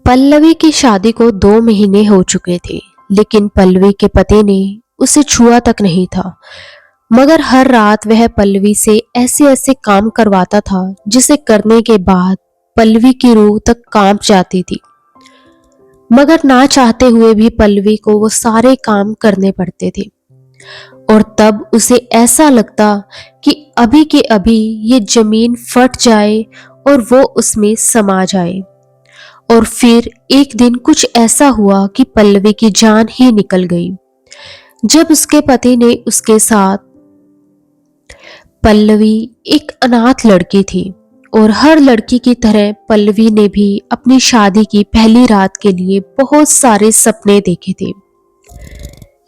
पल्लवी की शादी को 2 महीने हो चुके थे, लेकिन पल्लवी के पति ने उसे छुआ तक नहीं था। मगर हर रात वह पल्लवी से ऐसे ऐसे काम करवाता था जिसे करने के बाद पल्लवी की रूह तक कांप जाती थी। मगर ना चाहते हुए भी पल्लवी को वो सारे काम करने पड़ते थे और तब उसे ऐसा लगता कि अभी के अभी ये जमीन फट जाए और वो उसमें समा जाए। और फिर एक दिन कुछ ऐसा हुआ कि पल्लवी की जान ही निकल गई। जब उसके पति ने उसके साथ पल्लवी एक अनाथ लड़की थी और हर लड़की की तरह पल्लवी ने भी अपनी शादी की पहली रात के लिए बहुत सारे सपने देखे थे।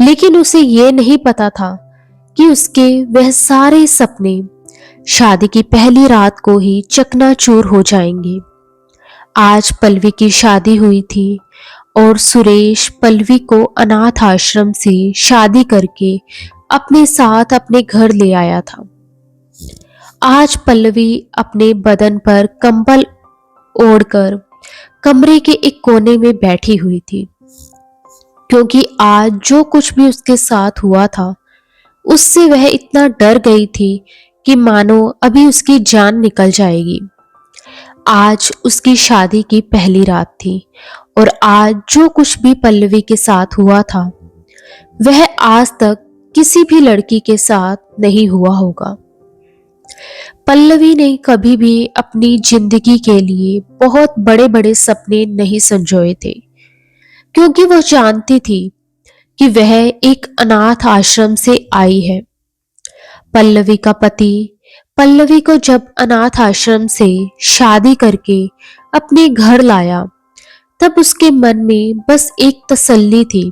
लेकिन उसे ये नहीं पता था कि उसके वह सारे सपने शादी की पहली रात को ही चकनाचूर हो जाएंगे। आज पल्लवी की शादी हुई थी और सुरेश पल्लवी को अनाथ आश्रम से शादी करके अपने साथ अपने घर ले आया था। आज पल्लवी अपने बदन पर कंबल ओढ़कर कमरे के एक कोने में बैठी हुई थी, क्योंकि आज जो कुछ भी उसके साथ हुआ था उससे वह इतना डर गई थी कि मानो अभी उसकी जान निकल जाएगी। आज उसकी शादी की पहली रात थी और आज जो कुछ भी पल्लवी के साथ हुआ था वह आज तक किसी भी लड़की के साथ नहीं हुआ होगा। पल्लवी ने कभी भी अपनी जिंदगी के लिए बहुत बड़े बड़े सपने नहीं संजोए थे, क्योंकि वह जानती थी कि वह एक अनाथ आश्रम से आई है। पल्लवी का पति पल्लवी को जब अनाथ आश्रम से शादी करके अपने घर लाया, तब उसके मन में बस एक तसल्ली थी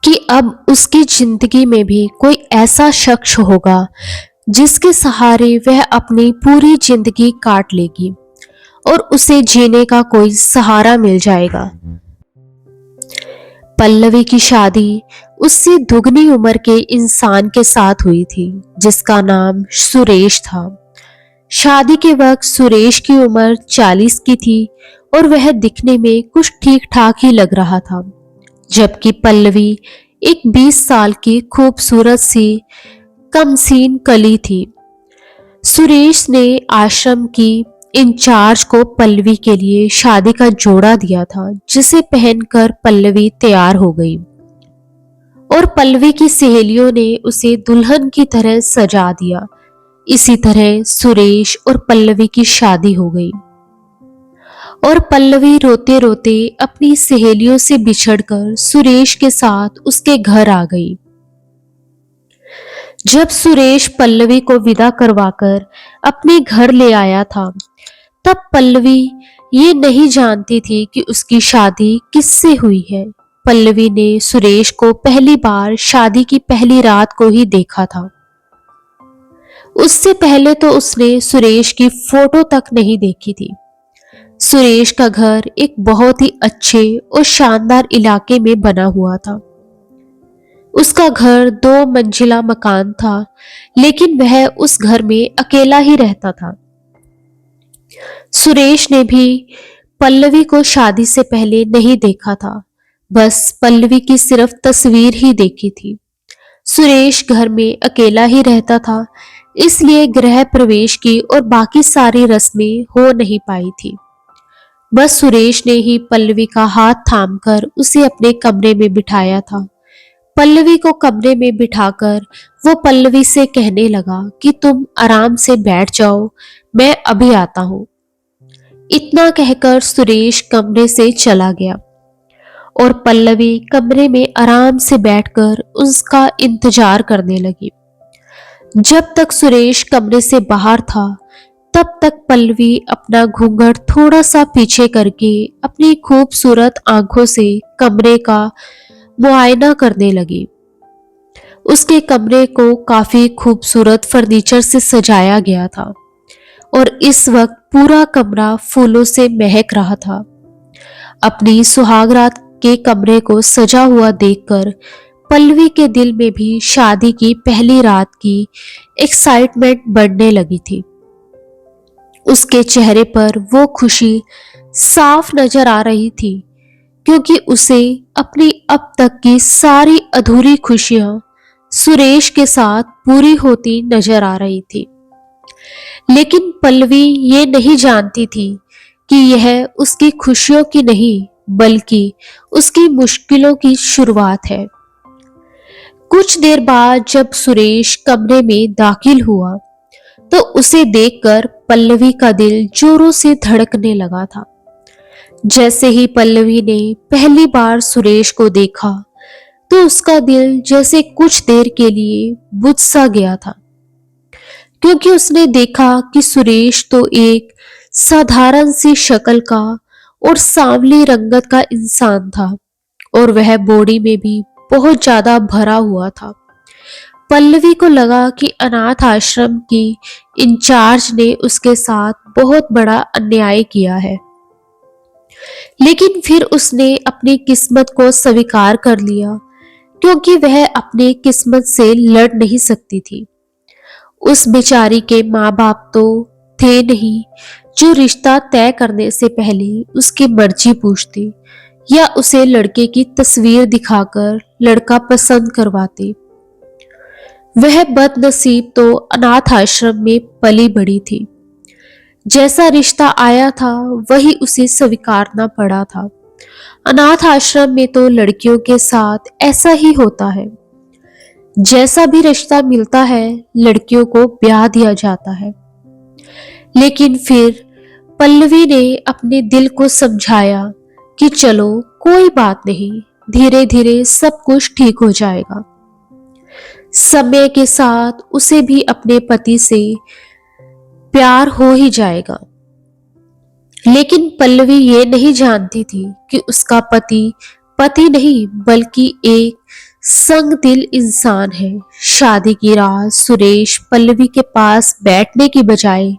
कि अब उसकी जिंदगी में भी कोई ऐसा शख्स होगा जिसके सहारे वह अपनी पूरी जिंदगी काट लेगी और उसे जीने का कोई सहारा मिल जाएगा। पल्लवी की शादी उससे दुगनी उम्र के इंसान के साथ हुई थी जिसका नाम सुरेश था। शादी के वक्त सुरेश की उम्र 40 की थी और वह दिखने में कुछ ठीक ठाक ही लग रहा था, जबकि पल्लवी एक 20 साल की खूबसूरत सी कमसीन कली थी। सुरेश ने आश्रम की इंचार्ज को पल्लवी के लिए शादी का जोड़ा दिया था, जिसे पहनकर पल्लवी तैयार हो गई और पल्लवी की सहेलियों ने उसे दुल्हन की तरह सजा दिया। इसी तरह सुरेश और पल्लवी की शादी हो गई और पल्लवी रोते रोते अपनी सहेलियों से बिछड़कर सुरेश के साथ उसके घर आ गई। जब सुरेश पल्लवी को विदा करवाकर अपने घर ले आया था, तब पल्लवी ये नहीं जानती थी कि उसकी शादी किससे हुई है। पल्लवी ने सुरेश को पहली बार शादी की पहली रात को ही देखा था। उससे पहले तो उसने सुरेश की फोटो तक नहीं देखी थी। सुरेश का घर एक बहुत ही अच्छे और शानदार इलाके में बना हुआ था। उसका घर 2 मंजिला मकान था, लेकिन वह उस घर में अकेला ही रहता था। सुरेश ने भी पल्लवी को शादी से पहले नहीं देखा था, बस पल्लवी की सिर्फ तस्वीर ही देखी थी। सुरेश घर में अकेला ही रहता था, इसलिए गृह प्रवेश की और बाकी सारी रस्में हो नहीं पाई थी। बस सुरेश ने ही पल्लवी का हाथ थामकर उसे अपने कमरे में बिठाया था। पल्लवी को कमरे में बिठाकर वो पल्लवी से कहने लगा कि तुम आराम से बैठ जाओ, मैं अभी आता हूं। इतना कहकर सुरेश कमरे से चला गया और पल्लवी कमरे में आराम से बैठकर उसका इंतजार करने लगी। जब तक सुरेश कमरे से बाहर था, तब तक पल्लवी अपना घूंघट थोड़ा सा पीछे करके अपनी खूबसूरत आंखों से कमरे का मुआयना करने लगी। उसके कमरे को काफी खूबसूरत फर्नीचर से सजाया गया था और इस वक्त पूरा कमरा फूलों से महक रहा था। अपनी सुहागरात के कमरे को सजा हुआ देखकर पल्लवी के दिल में भी शादी की पहली रात की एक्साइटमेंट बढ़ने लगी थी। उसके चेहरे पर वो खुशी साफ नजर आ रही थी, क्योंकि उसे अपनी अब तक की सारी अधूरी खुशियां सुरेश के साथ पूरी होती नजर आ रही थी। लेकिन पल्लवी ये नहीं जानती थी कि यह उसकी खुशियों की नहीं, बल्कि उसकी मुश्किलों की शुरुआत है। कुछ देर बाद जब सुरेश कमरे में दाखिल हुआ, तो उसे देखकर पल्लवी का दिल जोरों से धड़कने लगा था। जैसे ही पल्लवी ने पहली बार सुरेश को देखा, तो उसका दिल जैसे कुछ देर के लिए बुझ सा गया था, क्योंकि उसने देखा कि सुरेश तो एक साधारण सी शक्ल का और सांवली रंगत का इंसान था, और वह बॉडी में भी बहुत ज्यादा भरा हुआ था। पल्लवी को लगा कि अनाथ आश्रम की इंचार्ज ने उसके साथ बहुत बड़ा अन्याय किया है। लेकिन फिर उसने अपनी किस्मत को स्वीकार कर लिया, क्योंकि वह अपनी किस्मत से लड़ नहीं सकती थी। उस बेचारी के माँ बाप तो थे नहीं जो रिश्ता तय करने से पहले उसकी मर्जी पूछती या उसे लड़के की तस्वीर दिखाकर लड़का पसंद करवाते। वह बदनसीब तो अनाथ आश्रम में पली बड़ी थी। जैसा रिश्ता आया था वही उसे स्वीकारना पड़ा था। अनाथ आश्रम में तो लड़कियों के साथ ऐसा ही होता है। जैसा भी रिश्ता मिलता है, लड़कियों को ब्याह दिया जाता है। लेकिन फिर पल्लवी ने अपने दिल को समझाया कि चलो कोई बात नहीं, धीरे धीरे सब कुछ ठीक हो जाएगा। समय के साथ उसे भी अपने पति से प्यार हो ही जाएगा। लेकिन पल्लवी ये नहीं जानती थी कि उसका पति पति नहीं, बल्कि एक संग दिल इंसान है। शादी की रात सुरेश पल्लवी के पास बैठने की बजाय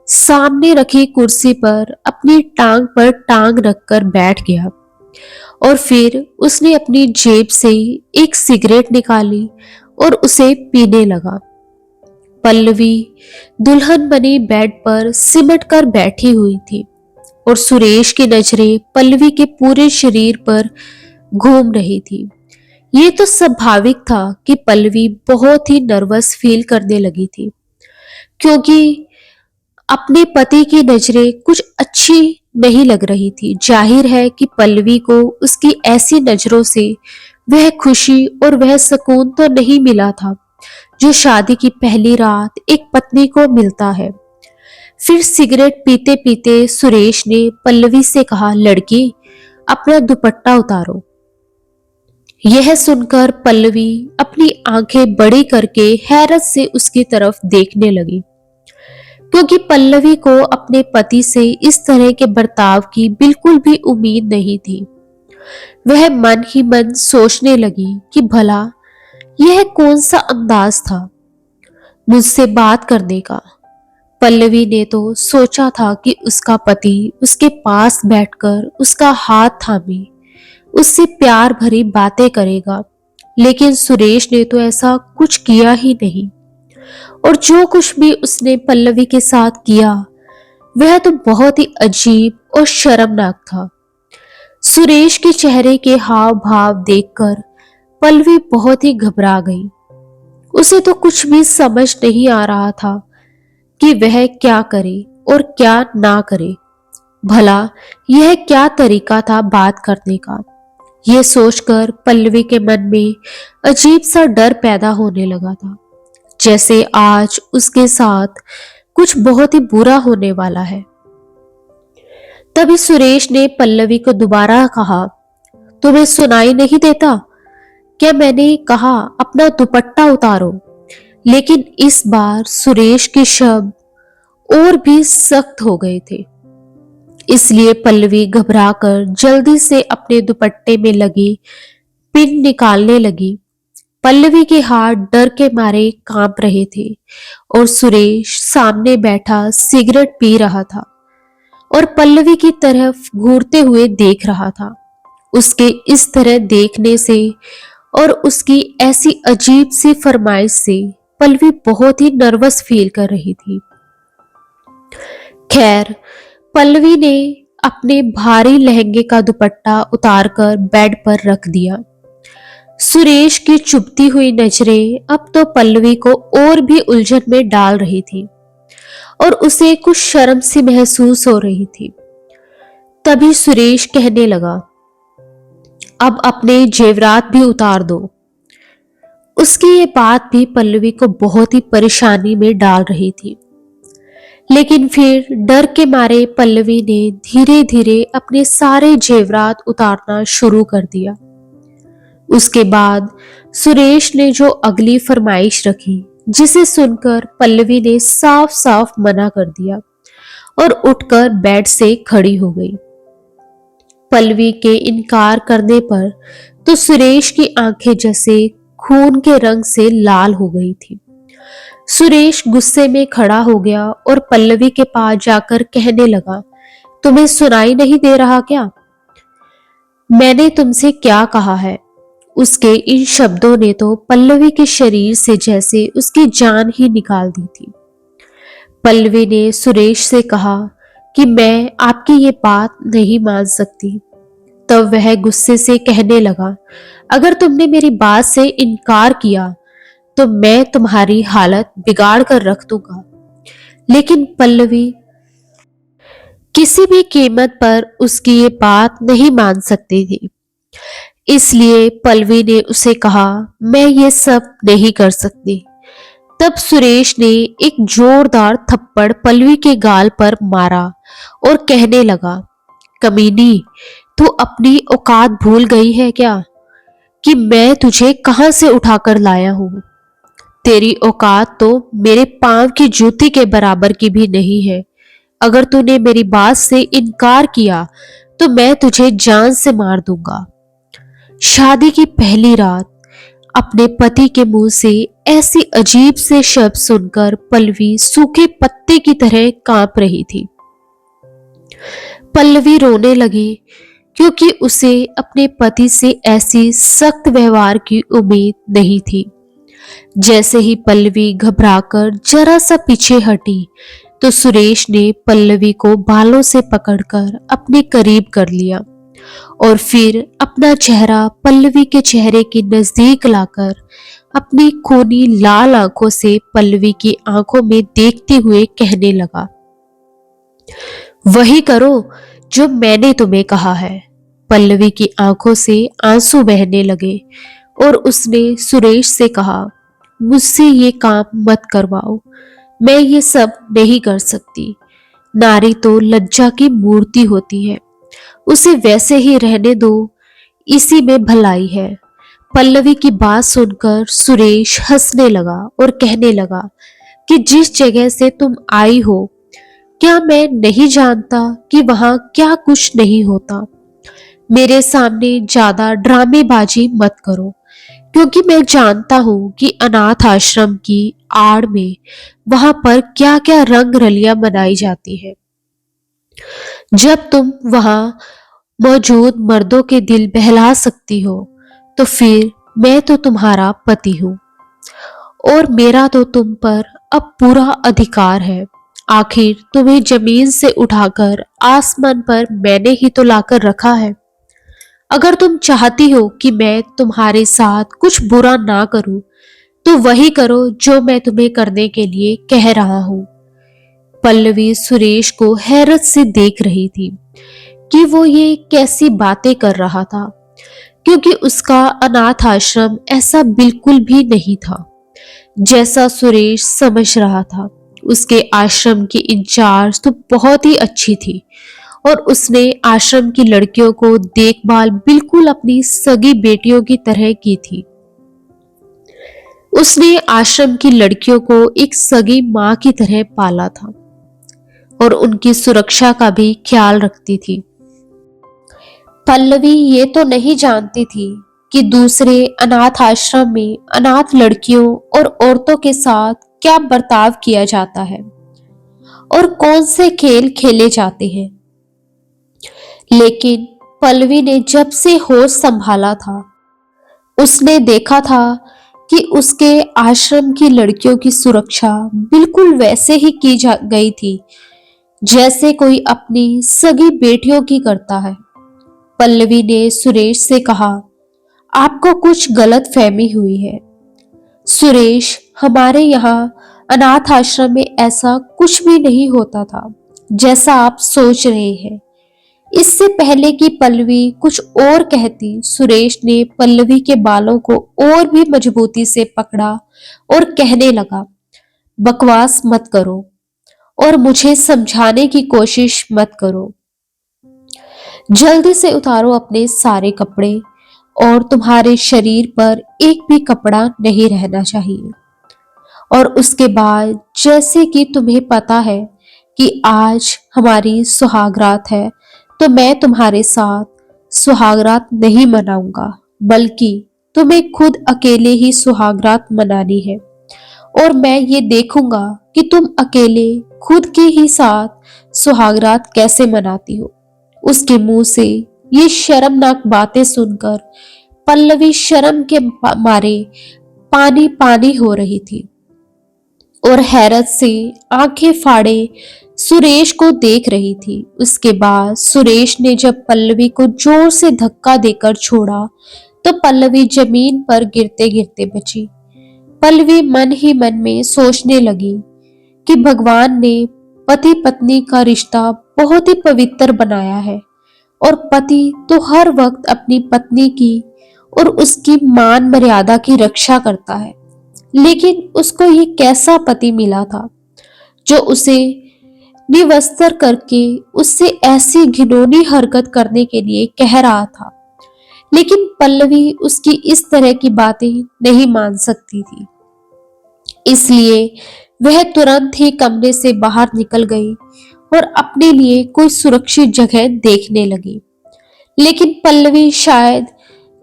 सामने रखी कुर्सी पर अपनी टांग पर टांग रखकर बैठ गया, और फिर उसने अपनी जेब से एक सिगरेट निकाली और उसे पीने लगा। पल्लवी दुल्हन बनी बेड पर सिमट कर बैठी हुई थी, और सुरेश की नजरें पल्लवी के पूरे शरीर पर घूम रही थी। ये तो स्वाभाविक था कि पल्लवी बहुत ही नर्वस फील करने लगी थी, क्योंकि अपने पति की नजरें कुछ अच्छी नहीं लग रही थी। जाहिर है कि पल्लवी को उसकी ऐसी नजरों से वह खुशी और वह सुकून तो नहीं मिला था जो शादी की पहली रात एक पत्नी को मिलता है। फिर सिगरेट पीते पीते सुरेश ने पल्लवी से कहा, लड़की अपना दुपट्टा उतारो। यह सुनकर पल्लवी अपनी आंखें बड़ी करके हैरत से उसकी तरफ देखने लगी, क्योंकि पल्लवी को अपने पति से इस तरह के बर्ताव की बिल्कुल भी उम्मीद नहीं थी। वह मन ही मन सोचने लगी कि भला यह कौन सा अंदाज था मुझसे बात करने का। पल्लवी ने तो सोचा था कि उसका पति उसके पास बैठकर उसका हाथ थामे उससे प्यार भरी बातें करेगा, लेकिन सुरेश ने तो ऐसा कुछ किया ही नहीं। और जो कुछ भी उसने पल्लवी के साथ किया वह तो बहुत ही अजीब और शर्मनाक था। सुरेश के चेहरे के हाव भाव देखकर पल्लवी बहुत ही घबरा गई। उसे तो कुछ भी समझ नहीं आ रहा था कि वह क्या करे और क्या ना करे। भला यह क्या तरीका था बात करने का। यह सोचकर पल्लवी के मन में अजीब सा डर पैदा होने लगा था, जैसे आज उसके साथ कुछ बहुत ही बुरा होने वाला है। तभी सुरेश ने पल्लवी को दोबारा कहा, तुम्हें सुनाई नहीं देता क्या मैंने कहा अपना दुपट्टा उतारो। लेकिन इस बार सुरेश के शब्द और भी सख्त हो गए थे, इसलिए पल्लवी घबराकर जल्दी से अपने दुपट्टे में लगी पिन निकालने लगी। पल्लवी के हाथ डर के मारे कांप रहे थे, और सुरेश सामने बैठा सिगरेट पी रहा था और पल्लवी की तरफ घूरते हुए देख रहा था। उसके इस तरह देखने से और उसकी ऐसी अजीब सी फरमाइश से पल्लवी बहुत ही नर्वस फील कर रही थी। खैर, पल्लवी ने अपने भारी लहंगे का दुपट्टा उतारकर बेड पर रख दिया। सुरेश की चुभती हुई नजरें अब तो पल्लवी को और भी उलझन में डाल रही थी और उसे कुछ शर्म सी महसूस हो रही थी। तभी सुरेश कहने लगा, अब अपने जेवरात भी उतार दो। उसकी ये बात भी पल्लवी को बहुत ही परेशानी में डाल रही थी, लेकिन फिर डर के मारे पल्लवी ने धीरे धीरे अपने सारे जेवरात उतारना शुरू कर दिया। उसके बाद सुरेश ने जो अगली फरमाइश रखी, जिसे सुनकर पल्लवी ने साफ साफ मना कर दिया और उठकर बेड से खड़ी हो गई। पल्लवी के इनकार करने पर तो सुरेश की आंखें जैसे खून के रंग से लाल हो गई थी। सुरेश गुस्से में खड़ा हो गया और पल्लवी के पास जाकर कहने लगा, तुम्हें सुनाई नहीं दे रहा क्या? मैंने तुमसे क्या कहा है? उसके इन शब्दों ने तो पल्लवी के शरीर से जैसे उसकी जान ही निकाल दी थी। पल्लवी ने सुरेश से कहा कि मैं आपकी ये बात नहीं मान सकती। तब वह गुस्से से कहने लगा, अगर तुमने मेरी बात से इनकार किया तो मैं तुम्हारी हालत बिगाड़ कर रख दूंगा। लेकिन पल्लवी किसी भी कीमत पर उसकी ये बात नहीं मान सकती थी। इसलिए पल्लवी ने उसे कहा, मैं ये सब नहीं कर सकती। तब सुरेश ने एक जोरदार थप्पड़ पल्लवी के गाल पर मारा और कहने लगा, कमीनी, तू अपनी औकात भूल गई है क्या कि मैं तुझे कहां से उठाकर लाया हूं? तेरी औकात तो मेरे पांव की जूती के बराबर की भी नहीं है। अगर तूने मेरी बात से इनकार किया तो मैं तुझे जान से मार दूंगा। शादी की पहली रात अपने पति के मुंह से ऐसी अजीब से शब्द सुनकर पल्लवी सूखे पत्ते की तरह कांप रही थी। पल्लवी रोने लगी क्योंकि उसे अपने पति से ऐसी सख्त व्यवहार की उम्मीद नहीं थी। जैसे ही पल्लवी घबराकर जरा सा पीछे हटी तो सुरेश ने पल्लवी को बालों से पकड़कर अपने करीब कर लिया और फिर अपना चेहरा पल्लवी के चेहरे के नजदीक लाकर अपनी खूनी लाल आंखों से पल्लवी की आंखों में देखते हुए कहने लगा, वही करो जो मैंने तुम्हें कहा है। पल्लवी की आंखों से आंसू बहने लगे और उसने सुरेश से कहा, मुझसे ये काम मत करवाओ, मैं ये सब नहीं कर सकती। नारी तो लज्जा की मूर्ति होती है, उसे वैसे ही रहने दो, इसी में भलाई है। पल्लवी की बात सुनकर सुरेश हंसने लगा और कहने लगा कि जिस जगह से तुम आई हो, क्या मैं नहीं जानता कि वहां क्या कुछ नहीं होता? मेरे सामने ज्यादा ड्रामेबाजी मत करो, क्योंकि मैं जानता हूं कि अनाथ आश्रम की आड़ में वहां पर क्या क्या रंग रलियां मनाई जाती है। जब तुम वहां मौजूद मर्दों के दिल बहला सकती हो, तो फिर मैं तो तुम्हारा पति हूं और मेरा तो तुम पर अब पूरा अधिकार है। आखिर तुम्हें जमीन से उठाकर आसमान पर मैंने ही तो लाकर रखा है। अगर तुम चाहती हो कि मैं तुम्हारे साथ कुछ बुरा ना करूं, तो वही करो जो मैं तुम्हें करने के लिए कह रहा हूं। पल्लवी सुरेश को हैरत से देख रही थी कि वो ये कैसी बातें कर रहा था, क्योंकि उसका अनाथ आश्रम ऐसा बिल्कुल भी नहीं था जैसा सुरेश समझ रहा था। उसके आश्रम की इंचार्ज तो बहुत ही अच्छी थी और उसने आश्रम की लड़कियों को देखभाल बिल्कुल अपनी सगी बेटियों की तरह की थी। उसने आश्रम की लड़कियों को एक सगी मां की तरह पाला था और उनकी सुरक्षा का भी ख्याल रखती थी। पल्लवी ये तो नहीं जानती थी कि दूसरे अनाथ आश्रम में अनाथ लड़कियों और औरतों के साथ क्या बर्ताव किया जाता है और कौन से खेल खेले जाते हैं। लेकिन पल्लवी ने जब से होश संभाला था, उसने देखा था कि उसके आश्रम की लड़कियों की सुरक्षा बिल्कुल वैसे ही की जा गई थी जैसे कोई अपनी सगी बेटियों की करता है। पल्लवी ने सुरेश से कहा, आपको कुछ गलत फहमी हुई है। सुरेश, हमारे यहाँ अनाथ आश्रम में ऐसा कुछ भी नहीं होता था जैसा आप सोच रहे हैं। इससे पहले कि पल्लवी कुछ और कहती, सुरेश ने पल्लवी के बालों को और भी मजबूती से पकड़ा और कहने लगा, बकवास मत करो और मुझे समझाने की कोशिश मत करो। जल्दी से उतारो अपने सारे कपड़े और तुम्हारे शरीर पर एक भी कपड़ा नहीं रहना चाहिए। और उसके बाद जैसे कि तुम्हें पता है कि आज हमारी सुहागरात है, तो मैं तुम्हारे साथ सुहागरात नहीं मनाऊंगा, बल्कि तुम्हें खुद अकेले ही सुहागरात मनानी है। और मैं ये देखूंगा कि तुम अकेले खुद के ही साथ सुहागरात कैसे मनाती हो। उसके मुंह से ये शर्मनाक बातें सुनकर पल्लवी शर्म के मारे पानी पानी हो रही थी और हैरत से आंखें फाड़े सुरेश को देख रही थी। उसके बाद सुरेश ने जब पल्लवी को जोर से धक्का देकर छोड़ा तो पल्लवी जमीन पर गिरते गिरते बची। पल्लवी मन ही मन में सोचने लगी कि भगवान ने पति पत्नी का रिश्ता बहुत ही पवित्र बनाया है और पति तो हर वक्त अपनी पत्नी की और उसकी मान मर्यादा की रक्षा करता है, लेकिन उसको ये कैसा पति मिला था जो उसे निवस्त्र करके उससे ऐसी घिनौनी हरकत करने के लिए कह रहा था। लेकिन पल्लवी उसकी इस तरह की बातें नहीं मान सकती थी, इसलिए वह तुरंत ही कमरे से बाहर निकल गई और अपने लिए कोई सुरक्षित जगह देखने लगी। लेकिन पल्लवी शायद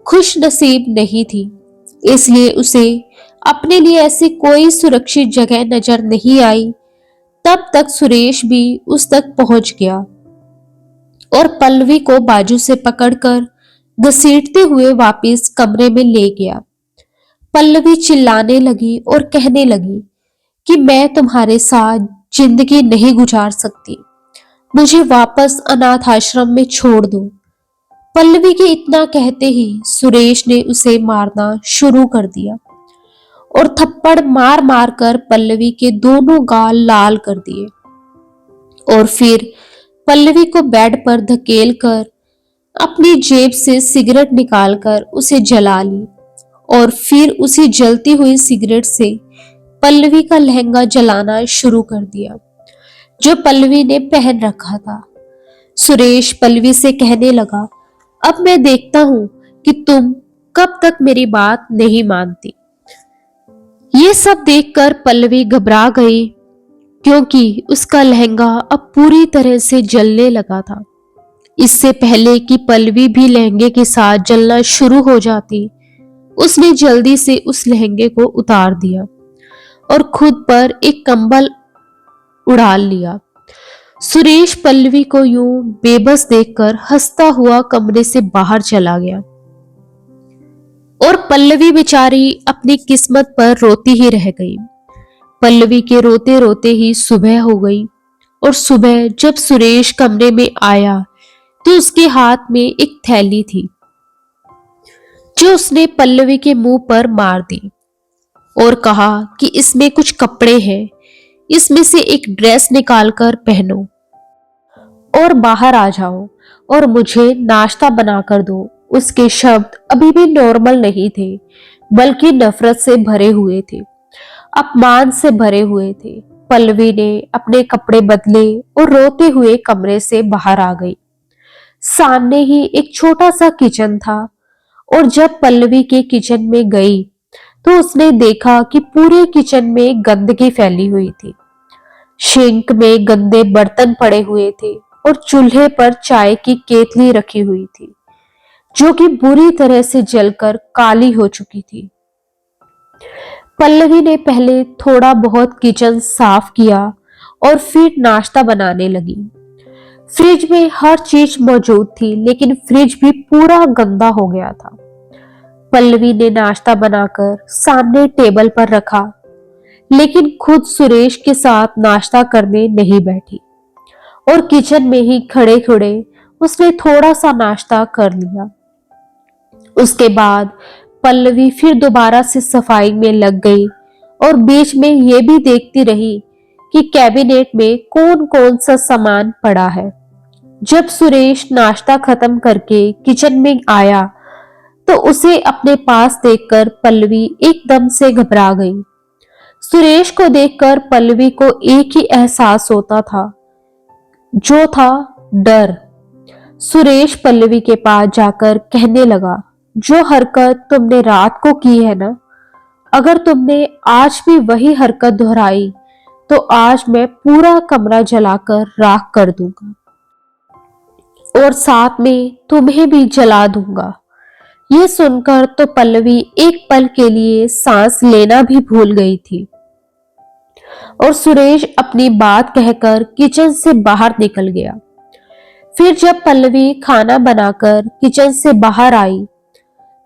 खुश नसीब नहीं थी, इसलिए उसे अपने लिए ऐसी कोई सुरक्षित जगह नजर नहीं आई। तब तक सुरेश भी उस तक पहुंच गया और पल्लवी को बाजू से पकड़कर घसीटते हुए वापस कमरे में ले गया। पल्लवी चिल्लाने लगी और कहने लगी कि मैं तुम्हारे साथ जिंदगी नहीं गुजार सकती, मुझे वापस अनाथ आश्रम में छोड़ दो। पल्लवी के इतना कहते ही सुरेश ने उसे मारना शुरू कर दिया और थप्पड़ मार मार कर पल्लवी के दोनों गाल लाल कर दिए और फिर पल्लवी को बेड पर धकेल कर अपनी जेब से सिगरेट निकालकर उसे जला ली और फिर उसी जलती हुई सिगरेट से पल्लवी का लहंगा जलाना शुरू कर दिया जो पल्लवी ने पहन रखा था। सुरेश पल्लवी से कहने लगा, अब मैं देखता हूं कि तुम कब तक मेरी बात नहीं मानती। ये सब देखकर पल्लवी घबरा गई क्योंकि उसका लहंगा अब पूरी तरह से जलने लगा था। इससे पहले कि पल्लवी भी लहंगे के साथ जलना शुरू हो जाती, उसने जल्दी से उस लहंगे को उतार दिया और खुद पर एक कंबल उड़ा लिया। सुरेश पल्लवी को यूं बेबस देखकर हंसता हुआ कमरे से बाहर चला गया और पल्लवी बेचारी अपनी किस्मत पर रोती ही रह गई। पल्लवी के रोते रोते ही सुबह हो गई और सुबह जब सुरेश कमरे में आया तो उसके हाथ में एक थैली थी जो उसने पल्लवी के मुंह पर मार दी और कहा कि इसमें कुछ कपड़े हैं, इसमें से एक ड्रेस निकालकर पहनो और बाहर आ जाओ और मुझे नाश्ता बनाकर दो। उसके शब्द अभी भी नॉर्मल नहीं थे, बल्कि नफरत से भरे हुए थे, अपमान से भरे हुए थे। पल्लवी ने अपने कपड़े बदले और रोते हुए कमरे से बाहर आ गई। सामने ही एक छोटा सा किचन था और जब पल्लवी के किचन में गई तो उसने देखा कि पूरे किचन में गंदगी फैली हुई थी। सिंक में गंदे बर्तन पड़े हुए थे और चूल्हे पर चाय की केतली रखी हुई थी जो कि बुरी तरह से जलकर काली हो चुकी थी। पल्लवी ने पहले थोड़ा बहुत किचन साफ किया और फिर नाश्ता बनाने लगी। फ्रिज में हर चीज मौजूद थी, लेकिन फ्रिज भी पूरा गंदा हो गया था। पल्लवी ने नाश्ता बनाकर सामने टेबल पर रखा, लेकिन खुद सुरेश के साथ नाश्ता करने नहीं बैठी। और किचन में ही खड़े खड़े उसने थोड़ा सा नाश्ता कर लिया। उसके बाद पल्लवी फिर दोबारा से सफाई में लग गई और बीच में ये भी देखती रही कि कैबिनेट में कौन कौन सा सामान पड़ा है। जब सुरेश नाश्ता खत्म करके किचन में आया तो उसे अपने पास देखकर पल्लवी एकदम से घबरा गई। सुरेश को देखकर पल्लवी को एक ही एहसास होता था, जो था डर। सुरेश पल्लवी के पास जाकर कहने लगा, जो हरकत तुमने रात को की है ना, अगर तुमने आज भी वही हरकत दोहराई तो आज मैं पूरा कमरा जलाकर राख कर दूंगा और साथ में तुम्हें भी जला दूंगा। ये सुनकर तो पल्लवी एक पल के लिए सांस लेना भी भूल गई थी और सुरेश अपनी बात कहकर किचन से बाहर निकल गया। फिर जब पल्लवी खाना बनाकर किचन से बाहर आई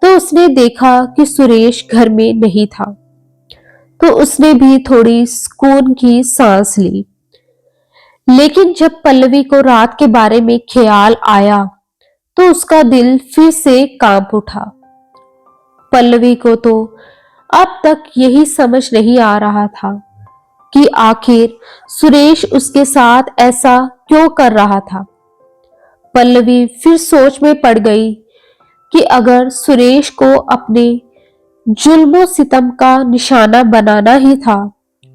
तो उसने देखा कि सुरेश घर में नहीं था, तो उसने भी थोड़ी सुकून की सांस ली। लेकिन जब पल्लवी को रात के बारे में ख्याल आया तो उसका दिल फिर से कांप उठा। पल्लवी को तो अब तक यही समझ नहीं आ रहा था कि आखिर सुरेश उसके साथ ऐसा क्यों कर रहा था। पल्लवी फिर सोच में पड़ गई कि अगर सुरेश को अपने जुल्मों सितम का निशाना बनाना ही था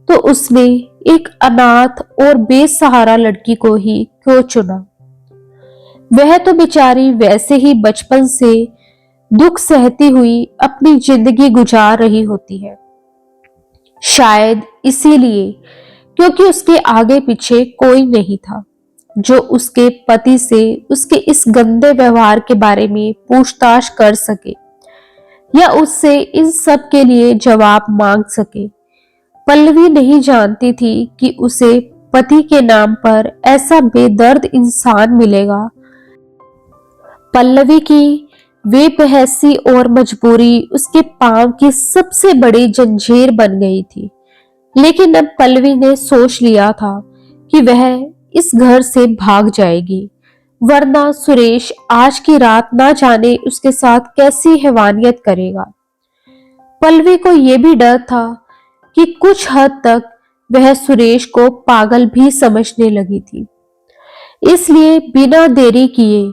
तो उसने एक अनाथ और बेसहारा लड़की को ही क्यों चुना। वह तो बेचारी वैसे ही बचपन से दुख सहती हुई अपनी जिंदगी गुजार रही होती है। शायद इसीलिए, क्योंकि उसके आगे पीछे कोई नहीं था जो उसके पति से उसके इस गंदे व्यवहार के बारे में पूछताछ कर सके या उससे इन सब के लिए जवाब मांग सके। पल्लवी नहीं जानती थी कि उसे पति के नाम पर ऐसा बेदर्द इंसान मिलेगा। पल्लवी की बेबसी और मजबूरी उसके पांव की सबसे बड़ी जंजीर बन गई थी। लेकिन अब पल्लवी ने सोच लिया था कि वह इस घर से भाग जाएगी, वरना सुरेश आज की रात ना जाने उसके साथ कैसी हैवानियत करेगा। पल्लवी को यह भी डर था कि कुछ हद तक वह सुरेश को पागल भी समझने लगी थी। इसलिए बिना देरी किए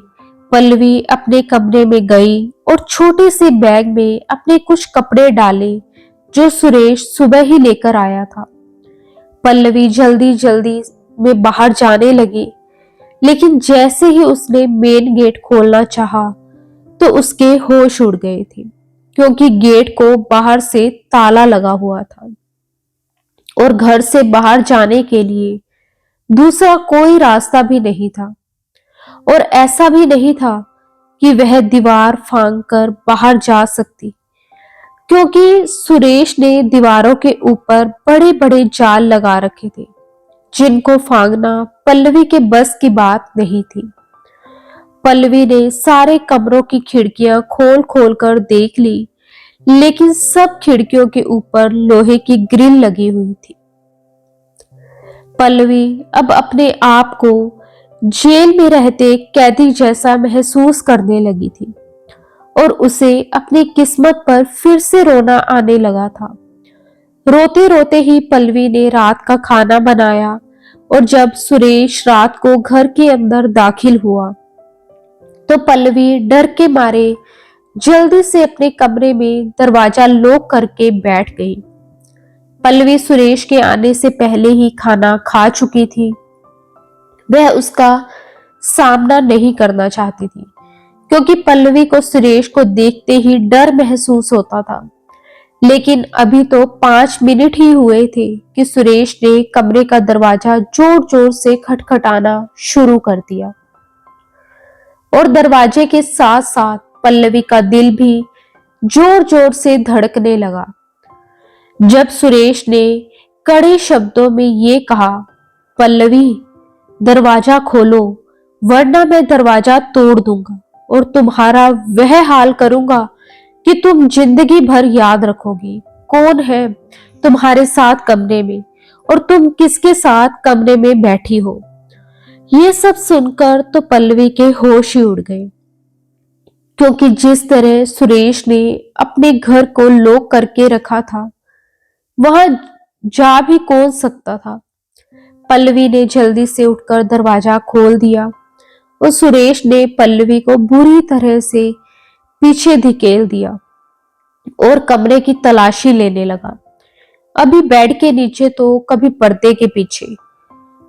पल्लवी अपने कमरे में गई और छोटे से बैग में अपने कुछ कपड़े डाले जो सुरेश सुबह ही लेकर आया था। पल्लवी जल्दी जल्दी में बाहर जाने लगी, लेकिन जैसे ही उसने मेन गेट खोलना चाहा तो उसके होश उड़ गए थे, क्योंकि गेट को बाहर से ताला लगा हुआ था और घर से बाहर जाने के लिए दूसरा कोई रास्ता भी नहीं था। और ऐसा भी नहीं था कि वह दीवार फांदकर बाहर जा सकती, क्योंकि सुरेश ने दीवारों के ऊपर बड़े बड़े जाल लगा रखे थे जिनको फांदना पल्लवी के बस की बात नहीं थी। पल्लवी ने सारे कमरों की खिड़कियां खोल खोल कर देख ली, लेकिन सब खिड़कियों के ऊपर लोहे की ग्रिल लगी हुई थी। पल्लवी अब अपने आप को जेल में रहते कैदी जैसा महसूस करने लगी थी और उसे अपनी किस्मत पर फिर से रोना आने लगा था। रोते रोते ही पल्लवी ने रात का खाना बनाया और जब सुरेश रात को घर के अंदर दाखिल हुआ तो पल्लवी डर के मारे जल्दी से अपने कमरे में दरवाजा लॉक करके बैठ गई। पल्लवी सुरेश के आने से पहले ही खाना खा चुकी थी। वह उसका सामना नहीं करना चाहती थी, क्योंकि पल्लवी को सुरेश को देखते ही डर महसूस होता था। लेकिन अभी तो 5 मिनट ही हुए थे कि सुरेश ने कमरे का दरवाजा जोर जोर से खटखटाना शुरू कर दिया और दरवाजे के साथ साथ पल्लवी का दिल भी जोर जोर से धड़कने लगा। जब सुरेश ने कड़े शब्दों में ये कहा, पल्लवी दरवाजा खोलो वरना मैं दरवाजा तोड़ दूंगा और तुम्हारा वह हाल करूंगा कि तुम जिंदगी भर याद रखोगी कौन है तुम्हारे साथ कमरे में और तुम किसके साथ कमरे में बैठी हो। ये सब सुनकर तो पल्लवी के होश ही उड़ गए, क्योंकि जिस तरह सुरेश ने अपने घर को लॉक करके रखा था, वहां जा भी कौन सकता था। पल्लवी ने जल्दी से उठकर दरवाजा खोल दिया और सुरेश ने पल्लवी को बुरी तरह से पीछे धकेल दिया और कमरे की तलाशी लेने लगा। अभी बेड के नीचे तो कभी पर्दे के पीछे,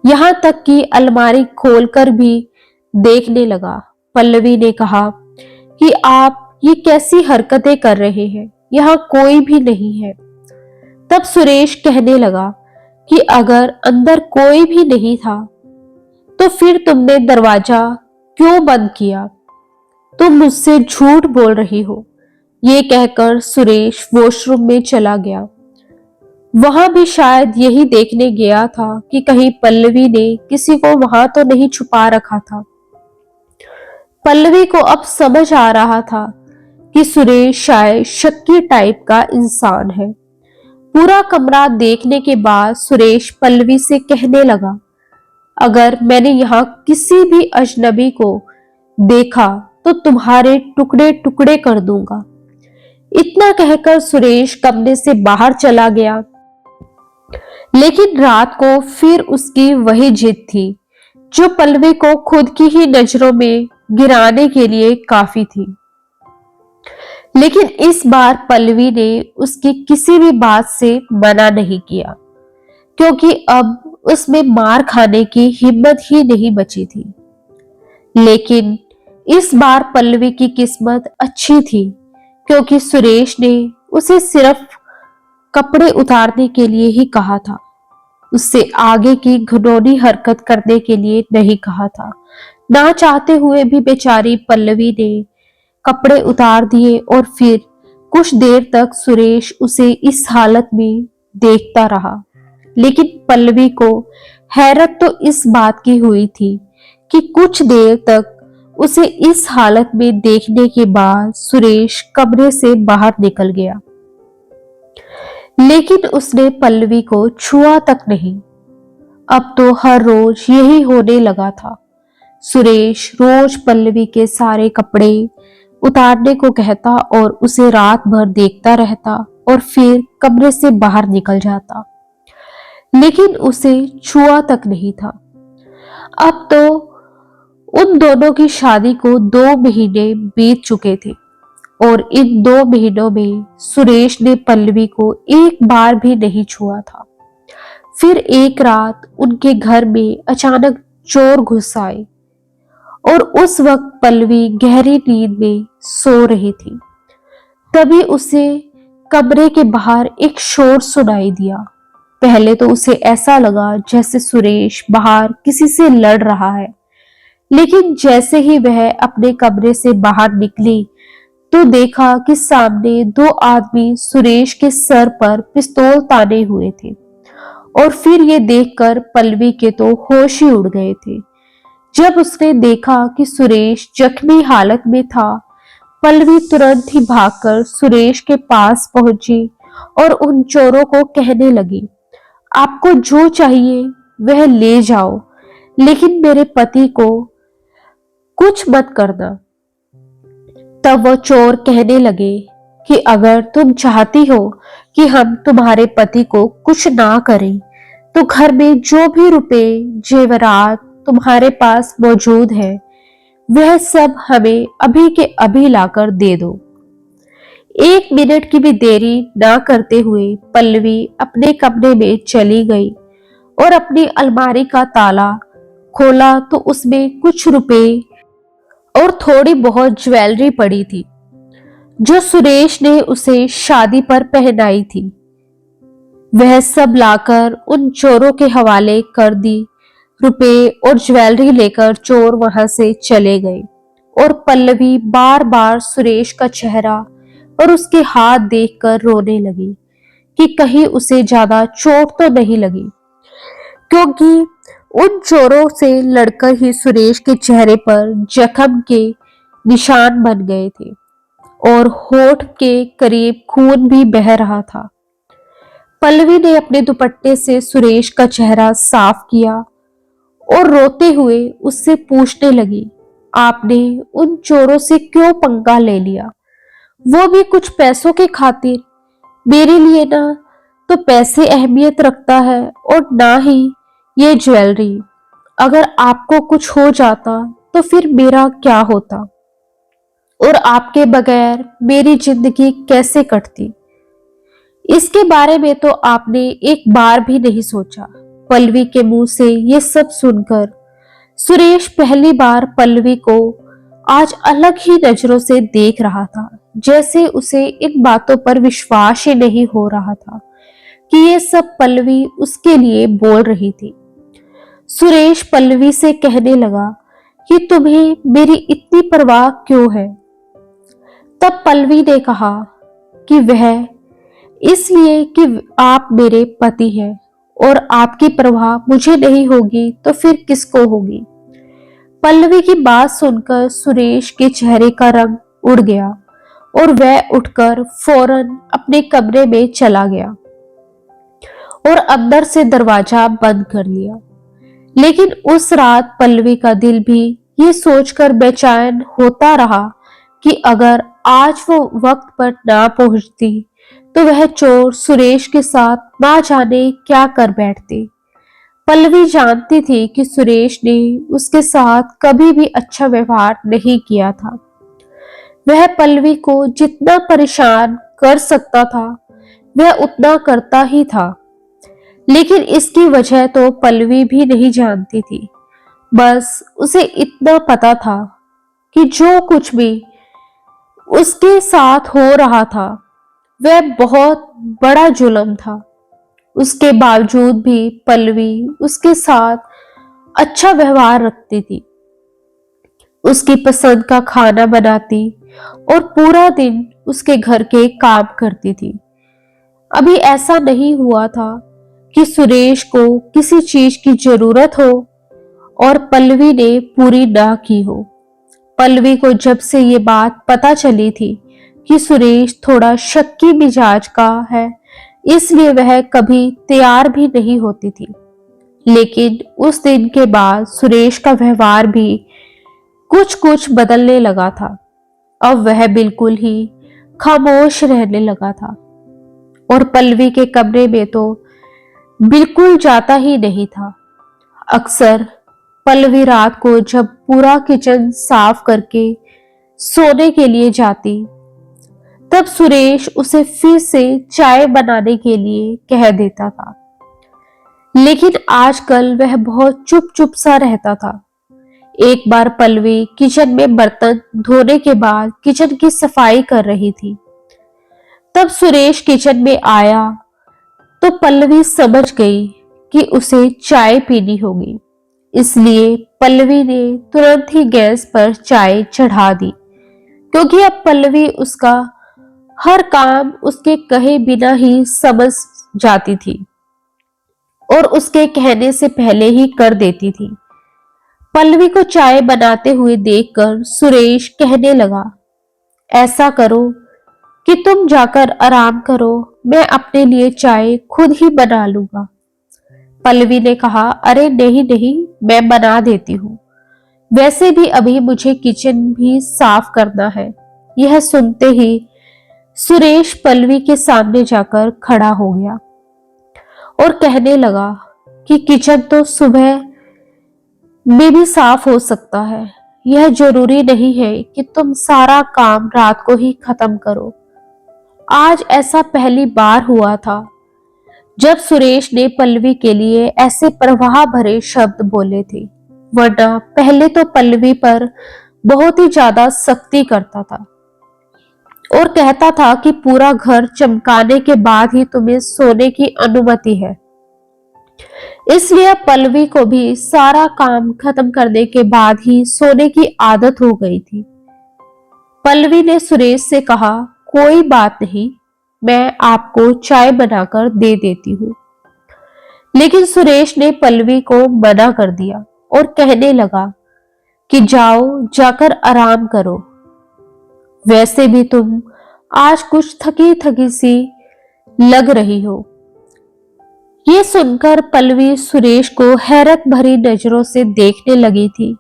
यहां तक कि अलमारी खोलकर भी देखने लगा। पल्लवी ने कहा कि आप ये कैसी हरकतें कर रहे हैं, यहाँ कोई भी नहीं है। तब सुरेश कहने लगा कि अगर अंदर कोई भी नहीं था तो फिर तुमने दरवाजा क्यों बंद किया? तुम मुझसे झूठ बोल रही हो। ये कहकर सुरेश वॉशरूम में चला गया। वहां भी शायद यही देखने गया था कि कहीं पल्लवी ने किसी को वहां तो नहीं छुपा रखा था। पल्लवी को अब समझ आ रहा था कि सुरेश शायद शक्की टाइप का इंसान है। पूरा कमरा देखने के बाद सुरेश पल्लवी से कहने लगा, अगर मैंने यहाँ किसी भी अजनबी को देखा तो तुम्हारे टुकड़े टुकड़े कर दूंगा। इतना कहकर सुरेश कमरे से बाहर चला गया। लेकिन रात को फिर उसकी वही जिद थी जो पल्लवी को खुद की ही नजरों में गिराने के लिए काफी थी। लेकिन इस बार पल्लवी ने उसकी किसी भी बात से मना नहीं किया, क्योंकि अब उसमें मार खाने की हिम्मत ही नहीं बची थी। लेकिन इस बार पल्लवी की किस्मत अच्छी थी, क्योंकि सुरेश ने उसे सिर्फ कपड़े उतारने के लिए ही कहा था, उससे आगे की घिनौनी हरकत करने के लिए नहीं कहा था। ना चाहते हुए भी बेचारी पल्लवी ने कपड़े उतार दिए और फिर कुछ देर तक सुरेश उसे इस हालत में देखता रहा। लेकिन पल्लवी को हैरत तो इस बात की हुई थी कि कुछ देर तक उसे इस हालत में देखने के बाद सुरेश कमरे से बाहर निकल गया, लेकिन उसने पल्लवी को छुआ तक नहीं। अब तो हर रोज यही होने लगा था। सुरेश रोज पल्लवी के सारे कपड़े उतारने को कहता और उसे रात भर देखता रहता और फिर कमरे से बाहर निकल जाता, लेकिन उसे छुआ तक नहीं था। अब तो उन दोनों की शादी को 2 महीने बीत चुके थे और इन 2 महीनों में सुरेश ने पल्लवी को एक बार भी नहीं छुआ था। फिर एक रात उनके घर में अचानक चोर घुस आए और उस वक्त पल्लवी गहरी नींद में सो रही थी। तभी उसे कमरे के बाहर एक शोर सुनाई दिया। पहले तो उसे ऐसा लगा जैसे सुरेश बाहर किसी से लड़ रहा है, लेकिन जैसे ही वह अपने कमरे से बाहर निकली तो देखा कि सामने 2 आदमी सुरेश के सर पर पिस्तौल ताने हुए थे। और फिर ये देखकर पल्लवी के तो होश ही उड़ गए थे। जब उसने देखा कि सुरेश जख्मी हालत में था, पल्लवी तुरंत ही भागकर सुरेश के पास पहुंची और उन चोरों को कहने लगी, आपको जो चाहिए वह ले जाओ, लेकिन मेरे पति को कुछ मत करना। तब वो चोर कहने लगे कि अगर तुम चाहती हो कि हम तुम्हारे पति को कुछ ना करें तो घर में जो भी रुपए जेवरात तुम्हारे पास मौजूद है वह सब हमें अभी के अभी लाकर दे दो। 1 मिनट की भी देरी ना करते हुए पल्लवी अपने कमरे में चली गई और अपनी अलमारी का ताला खोला तो उसमें कुछ रुपए और थोड़ी बहुत ज्वेलरी पड़ी थी जो सुरेश ने उसे शादी पर पहनाई थी। वह सब लाकर उन चोरों के हवाले कर दी। रुपए और ज्वेलरी लेकर चोर वहां से चले गए और पल्लवी बार बार सुरेश का चेहरा और उसके हाथ देखकर रोने लगी कि कहीं उसे ज्यादा चोट तो नहीं लगी, क्योंकि उन चोरों से लड़कर ही सुरेश के चेहरे पर जख्म के निशान बन गए थे और होठ के करीब खून भी बह रहा था। पल्लवी ने अपने दुपट्टे से सुरेश का चेहरा साफ किया और रोते हुए उससे पूछने लगी, आपने उन चोरों से क्यों पंगा ले लिया? वो भी कुछ पैसों के खातिर। मेरे लिए ना तो पैसे अहमियत रखता है और ना ही ये ज्वेलरी। अगर आपको कुछ हो जाता तो फिर मेरा क्या होता, और आपके बगैर मेरी जिंदगी कैसे कटती? इसके बारे में तो आपने एक बार भी नहीं सोचा। पल्लवी के मुंह से ये सब सुनकर सुरेश पहली बार पल्लवी को आज अलग ही नजरों से देख रहा था। जैसे उसे इन बातों पर विश्वास ही नहीं हो रहा था कि ये सब पल्लवी उसके लिए बोल रही थी। सुरेश पल्लवी से कहने लगा कि तुम्हें मेरी इतनी परवाह क्यों है? तब पल्लवी ने कहा कि वह इसलिए कि आप मेरे पति हैं, और आपकी परवाह मुझे नहीं होगी तो फिर किसको होगी? पल्लवी की बात सुनकर सुरेश के चेहरे का रंग उड़ गया और वह उठकर फौरन अपने कमरे में चला गया और अंदर से दरवाजा बंद कर लिया। लेकिन उस रात पल्लवी का दिल भी ये सोचकर बेचैन होता रहा कि अगर आज वो वक्त पर ना पहुंचती तो वह चोर सुरेश के साथ ना जाने क्या कर बैठते। पल्लवी जानती थी कि सुरेश ने उसके साथ कभी भी अच्छा व्यवहार नहीं किया था। वह पल्लवी को जितना परेशान कर सकता था वह उतना करता ही था। लेकिन इसकी वजह तो पल्लवी भी नहीं जानती थी। बस उसे इतना पता था कि जो कुछ भी उसके साथ हो रहा था वह बहुत बड़ा जुल्म था। उसके बावजूद भी पल्लवी उसके साथ अच्छा व्यवहार रखती थी, उसकी पसंद का खाना बनाती और पूरा दिन उसके घर के काम करती थी। अभी ऐसा नहीं हुआ था कि सुरेश को किसी चीज की जरूरत हो और पल्लवी ने पूरी ना की हो। पल्लवी को जब से ये बात पता चली थी कि सुरेश थोड़ा शक्की मिजाज का है, इसलिए वह कभी तैयार भी नहीं होती थी। लेकिन उस दिन के बाद सुरेश का व्यवहार भी कुछ कुछ बदलने लगा था। अब वह बिल्कुल ही खामोश रहने लगा था और पल्लवी के कमरे में तो बिल्कुल जाता ही नहीं था। अक्सर पल्लवी रात को जब पूरा किचन साफ करके सोने के लिए जाती तब सुरेश उसे फिर से चाय बनाने के लिए कह देता था। लेकिन आजकल वह बहुत चुप चुप सा रहता था। एक बार पल्लवी किचन में बर्तन धोने के बाद किचन की सफाई कर रही थी। तब सुरेश किचन में आया तो पल्लवी समझ गई कि उसे चाय पीनी होगी। इसलिए पल्लवी ने तुरंत ही गैस पर चाय चढ़ा दी, क्योंकि अब पल्लवी उसका हर काम उसके कहे बिना ही समझ जाती थी और उसके कहने से पहले ही कर देती थी। पल्लवी को चाय बनाते हुए देखकर सुरेश कहने लगा, ऐसा करो कि तुम जाकर आराम करो, मैं अपने लिए चाय खुद ही बना लूंगा। पल्लवी ने कहा, अरे नहीं नहीं, मैं बना देती हूँ। वैसे भी अभी मुझे किचन भी साफ करना है। यह सुनते ही सुरेश पल्लवी के सामने जाकर खड़ा हो गया और कहने लगा कि किचन तो सुबह में भी साफ हो सकता है। यह जरूरी नहीं है कि तुम सारा काम रात को ही खत्म करो। आज ऐसा पहली बार हुआ था जब सुरेश ने पल्लवी के लिए ऐसे प्रवाह भरे शब्द बोले थे, वरना पहले तो पल्लवी पर बहुत ही ज्यादा सख्ती करता था और कहता था कि पूरा घर चमकाने के बाद ही तुम्हें सोने की अनुमति है। इसलिए पल्लवी को भी सारा काम खत्म करने के बाद ही सोने की आदत हो गई थी। पल्लवी ने सुरेश से कहा, कोई बात नहीं, मैं आपको चाय बनाकर दे देती हूँ। लेकिन सुरेश ने पल्लवी को मना कर दिया और कहने लगा कि जाओ, जाकर आराम करो। वैसे भी तुम आज कुछ थकी थकी सी लग रही हो। ये सुनकर पल्लवी सुरेश को हैरत भरी नजरों से देखने लगी थी।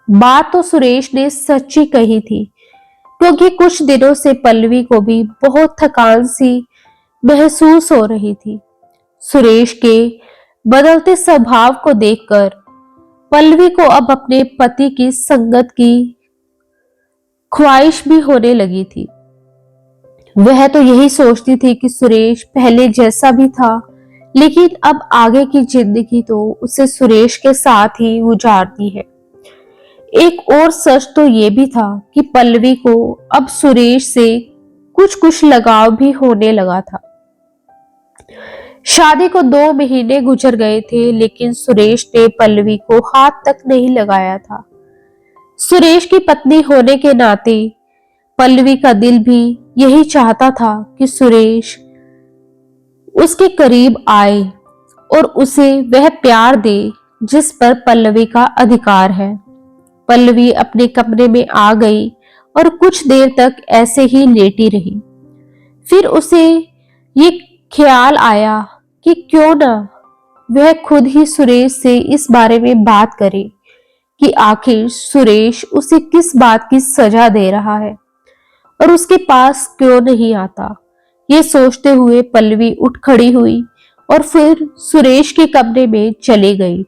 बात तो सुरेश ने सच्ची कही थी, क्योंकि कुछ दिनों से पल्लवी को भी बहुत थकान सी महसूस हो रही थी। सुरेश के बदलते स्वभाव को देखकर पल्लवी को अब अपने पति की संगत की ख्वाहिश भी होने लगी थी। वह तो यही सोचती थी कि सुरेश पहले जैसा भी था, लेकिन अब आगे की जिंदगी तो उसे सुरेश के साथ ही गुजारनी है। एक और सच तो ये भी था कि पल्लवी को अब सुरेश से कुछ कुछ लगाव भी होने लगा था। शादी को 2 महीने गुजर गए थे, लेकिन सुरेश ने पल्लवी को हाथ तक नहीं लगाया था। सुरेश की पत्नी होने के नाते पल्लवी का दिल भी यही चाहता था कि सुरेश उसके करीब आए और उसे वह प्यार दे जिस पर पल्लवी का अधिकार है। पल्लवी अपने कमरे में आ गई और कुछ देर तक ऐसे ही लेटी रही। फिर उसे ये ख्याल आया कि क्यों ना वह खुद ही सुरेश से इस बारे में बात करे कि आखिर सुरेश उसे किस बात की सजा दे रहा है और उसके पास क्यों नहीं आता। ये सोचते हुए पल्लवी उठ खड़ी हुई और फिर सुरेश के कमरे में चली गई।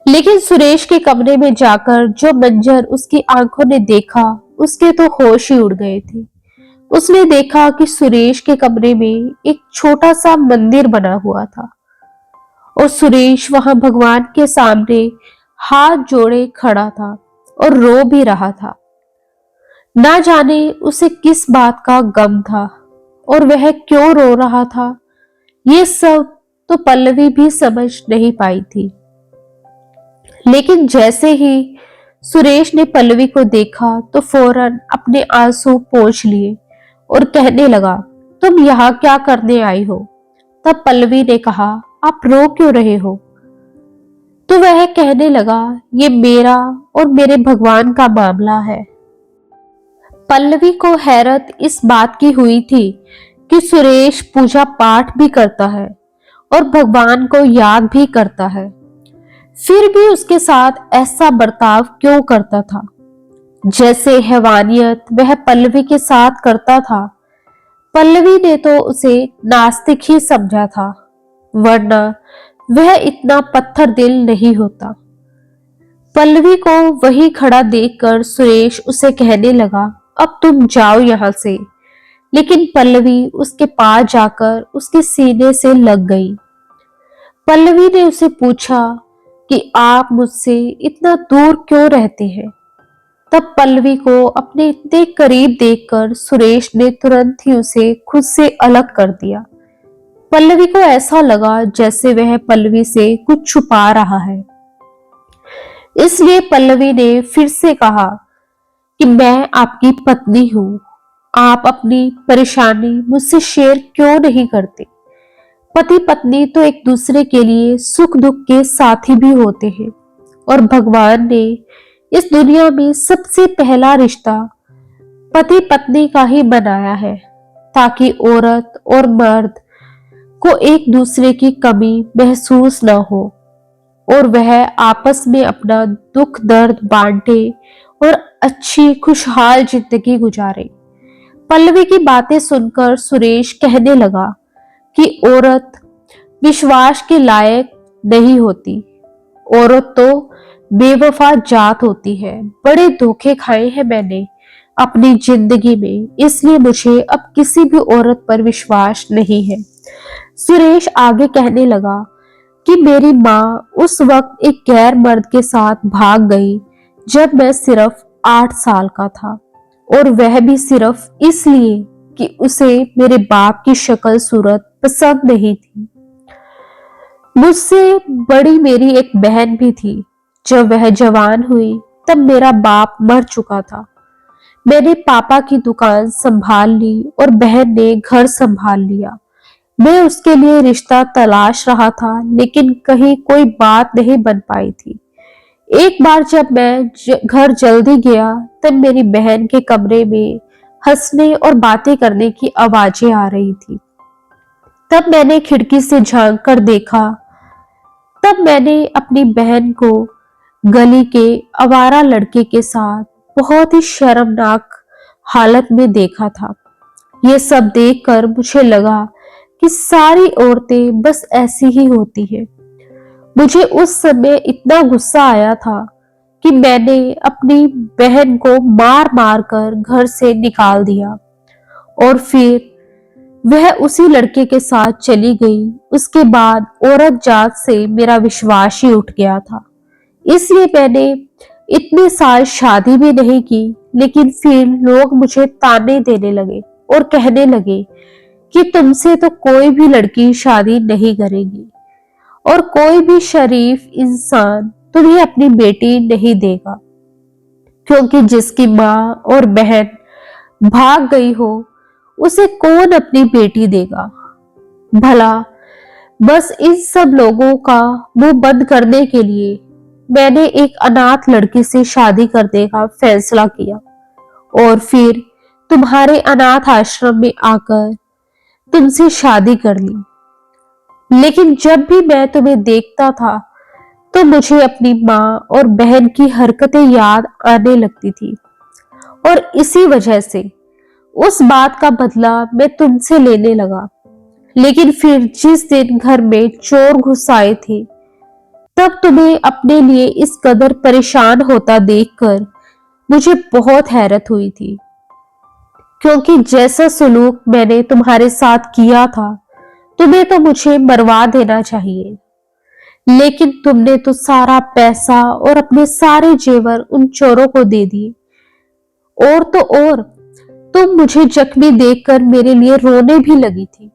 लेकिन सुरेश के कमरे में जाकर जो मंजर उसकी आंखों ने देखा, उसके तो होश ही उड़ गए थे। उसने देखा कि सुरेश के कमरे में एक छोटा सा मंदिर बना हुआ था और सुरेश वहां भगवान के सामने हाथ जोड़े खड़ा था और रो भी रहा था। ना जाने उसे किस बात का गम था और वह क्यों रो रहा था। ये सब तो पल्लवी भी समझ नहीं पाई थी। लेकिन जैसे ही सुरेश ने पल्लवी को देखा तो फौरन अपने आंसू पोंछ लिए और कहने लगा, तुम यहाँ क्या करने आई हो? तब पल्लवी ने कहा, आप रो क्यों रहे हो? तो वह कहने लगा, ये मेरा और मेरे भगवान का मामला है। पल्लवी को हैरत इस बात की हुई थी कि सुरेश पूजा पाठ भी करता है और भगवान को याद भी करता है, फिर भी उसके साथ ऐसा बर्ताव क्यों करता था जैसे हैवानियत वह पल्लवी के साथ करता था। पल्लवी ने तो उसे नास्तिक ही समझा था, वरना वह इतना पत्थर दिल नहीं होता। पल्लवी को वही खड़ा देखकर सुरेश उसे कहने लगा, अब तुम जाओ यहां से। लेकिन पल्लवी उसके पास जाकर उसके सीने से लग गई। पल्लवी ने उसे पूछा कि आप मुझसे इतना दूर क्यों रहते हैं? तब पल्लवी को अपने इतने करीब देखकर सुरेश ने तुरंत ही उसे खुद से अलग कर दिया। पल्लवी को ऐसा लगा जैसे वह पल्लवी से कुछ छुपा रहा है। इसलिए पल्लवी ने फिर से कहा कि मैं आपकी पत्नी हूं, आप अपनी परेशानी मुझसे शेयर क्यों नहीं करते? पति पत्नी तो एक दूसरे के लिए सुख दुख के साथी भी होते हैं और भगवान ने इस दुनिया में सबसे पहला रिश्ता पति पत्नी का ही बनाया है, ताकि औरत और मर्द को एक दूसरे की कमी महसूस न हो और वह आपस में अपना दुख दर्द बांटे और अच्छी खुशहाल जिंदगी गुजारे। पल्लवी की बातें सुनकर सुरेश कहने लगा कि औरत विश्वास के लायक नहीं होती, औरत तो बेवफा जात होती है। बड़े धोखे खाए हैं मैंने अपनी जिंदगी में, इसलिए मुझे अब किसी भी औरत पर विश्वास नहीं है। सुरेश आगे कहने लगा कि मेरी माँ उस वक्त एक गैर मर्द के साथ भाग गई जब मैं सिर्फ 8 साल का था, और वह भी सिर्फ इसलिए कि उसे मेरे बाप की शक्ल सूरत पसंद नहीं थी। मुझसे बड़ी मेरी एक बहन भी थी। जब वह जवान हुई तब मेरा बाप मर चुका था। मैंने पापा की दुकान संभाल ली और बहन ने घर संभाल लिया। मैं उसके लिए रिश्ता तलाश रहा था, लेकिन कहीं कोई बात नहीं बन पाई थी। एक बार जब मैं घर जल्दी गया तब मेरी बहन के कमरे में हंसने और बातें करने की आवाजें आ रही थी। तब मैंने खिड़की से झांक कर देखा। तब मैंने अपनी बहन को गली के आवारा लड़के के साथ बहुत ही शर्मनाक हालत में देखा था। ये सब देखकर मुझे लगा कि सारी औरतें बस ऐसी ही होती हैं। मुझे उस समय इतना गुस्सा आया था कि मैंने अपनी बहन को मार मार कर घर से निकाल दिया और फिर वह उसी लड़के के साथ चली गई। उसके बाद औरत जात से मेरा विश्वास ही उठ गया था। इसलिए मैंने इतने साल शादी भी नहीं की, लेकिन फिर लोग मुझे ताने देने लगे और कहने लगे कि तुमसे तो कोई भी लड़की शादी नहीं करेगी और कोई भी शरीफ इंसान तुम्हें अपनी बेटी नहीं देगा, क्योंकि जिसकी माँ और बहन भाग गई हो उसे कौन अपनी बेटी देगा। भला बस इन सब लोगों का मुंह बंद करने के लिए मैंने एक अनाथ लड़की से शादी करने का फैसला किया और फिर तुम्हारे अनाथ आश्रम में आकर तुमसे शादी कर ली। लेकिन जब भी मैं तुम्हें देखता था तो मुझे अपनी माँ और बहन की हरकतें याद आने लगती थी और इसी वजह से उस बात का बदला मैं तुमसे लेने लगा। लेकिन फिर जिस दिन घर में चोर घुस आए थे, तब तुम्हें अपने लिए इस कदर परेशान होता देखकर मुझे बहुत हैरत हुई थी, क्योंकि जैसा सलूक मैंने तुम्हारे साथ किया था तुम्हें तो मुझे मरवा देना चाहिए, लेकिन तुमने तो सारा पैसा और अपने सारे जेवर उन चोरों को दे दिए। और तो और तुम मुझे जख्मी देखकर मेरे लिए रोने भी लगी थी।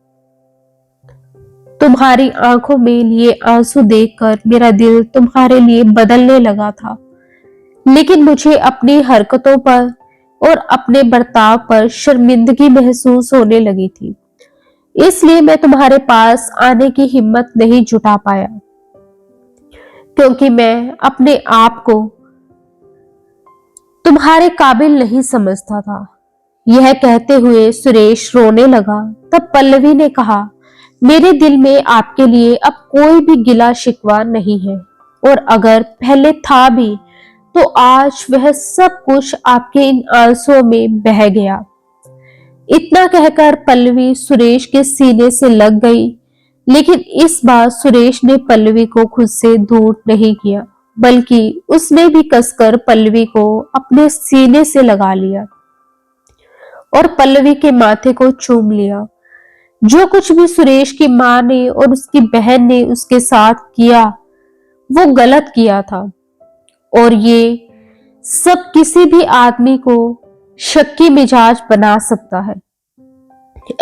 तुम्हारी आंखों में लिए आंसू देखकर मेरा दिल तुम्हारे लिए बदलने लगा था, लेकिन मुझे अपनी हरकतों पर और अपने बर्ताव पर शर्मिंदगी महसूस होने लगी थी। इसलिए मैं तुम्हारे पास आने की हिम्मत नहीं जुटा पाया, क्योंकि मैं अपने आप को तुम्हारे काबिल नहीं समझता था। यह कहते हुए सुरेश रोने लगा। तब पल्लवी ने कहा, मेरे दिल में आपके लिए अब कोई भी गिला शिकवा नहीं है, और अगर पहले था भी तो आज वह सब कुछ आपके इन आंसुओं में बह गया। इतना कहकर पल्लवी सुरेश के सीने से लग गई, लेकिन इस बार सुरेश ने पल्लवी को खुद से दूर नहीं किया, बल्कि उसने भी कसकर पल्लवी को अपने सीने से लगा लिया और पल्लवी के माथे को चूम लिया। जो कुछ भी सुरेश की माँ ने और उसकी बहन ने उसके साथ किया वो गलत किया था, और ये सब किसी भी आदमी को शक्की मिजाज बना सकता है।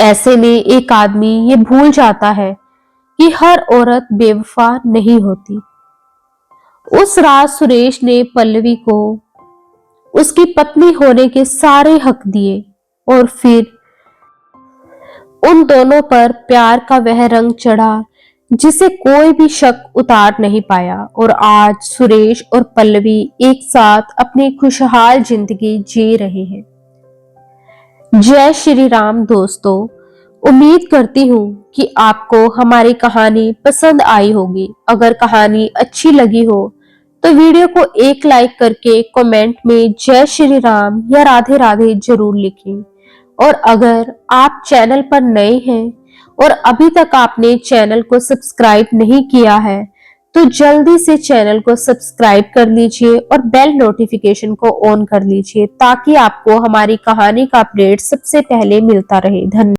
ऐसे में एक आदमी ये भूल जाता है कि हर औरत बेवफा नहीं होती। उस रात सुरेश ने पल्लवी को उसकी पत्नी होने के सारे हक दिए और फिर उन दोनों पर प्यार का वह रंग चढ़ा जिसे कोई भी शक उतार नहीं पाया, और आज सुरेश और पल्लवी एक साथ अपनी खुशहाल जिंदगी जी रहे हैं। जय श्री राम दोस्तों, उम्मीद करती हूँ कि आपको हमारी कहानी पसंद आई होगी। अगर कहानी अच्छी लगी हो तो वीडियो को एक लाइक करके कमेंट में जय श्री राम या राधे राधे जरूर लिखें। और अगर आप चैनल पर नए हैं और अभी तक आपने चैनल को सब्सक्राइब नहीं किया है तो जल्दी से चैनल को सब्सक्राइब कर लीजिए और बेल नोटिफिकेशन को ऑन कर लीजिए, ताकि आपको हमारी कहानी का अपडेट सबसे पहले मिलता रहे। धन्यवाद।